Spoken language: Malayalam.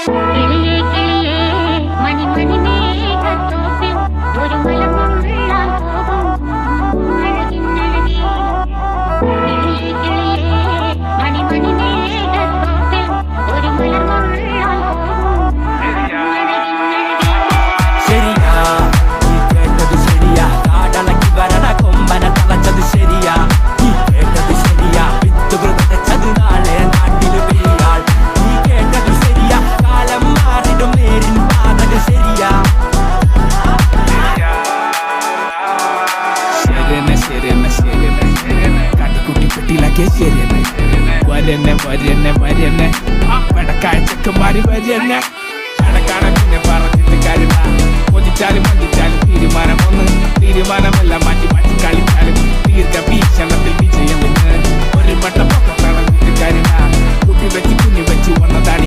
കിളിയേ കിളിയേ മണി മണി മേഘത്തോപ്പിൽ ഒരു മലമുള്ളാൻ പോകും അഴകിന്നഴകി. കിളിയേ കിളിയേ മണി മണി മേഘത്തോപ്പിൽ ഒരു മലമുള്ളാൻ പോകും അഴകിന്നഴകി. ശരിയാ നീ കേട്ടത് ശരിയാ, കാടളക്കി വരണ കൊമ്പന തളച്ചത് ശരിയാ. നീ കേട്ടത് ശരിയാ, വിത്തുകൾ വിതച്ചത് നാളെ നാട്ടില് പെരിയാൾ. നീ കേട്ടത് ശരിയാ, കാലം മാറിടും നേരിൻ പാതകൾ ശരിയാ. ശരിയെന്നെ ശരിയെന്നെ ശരിയെന്നെ കാട്ടിക്കുട്ടി പെട്ടിയിലാക്കിയ ശരിയെന്നെ. വരന്നെ വരന്നെ വരന്നെ വെടക്കായ ചെക്കന്മാര് വരന്നെ. കണക്കാണ പിന്നെ പറഞ്ഞിട്ട് കാര്യമില്ല, കൊതിച്ചാലും മന്ദിച്ചാലും തീരുമാനം ഒന്ന്. തീരുമാനമെല്ലാം മാറ്റി മാറ്റി കളിച്ചാലും ദീർഘ വീക്ഷണം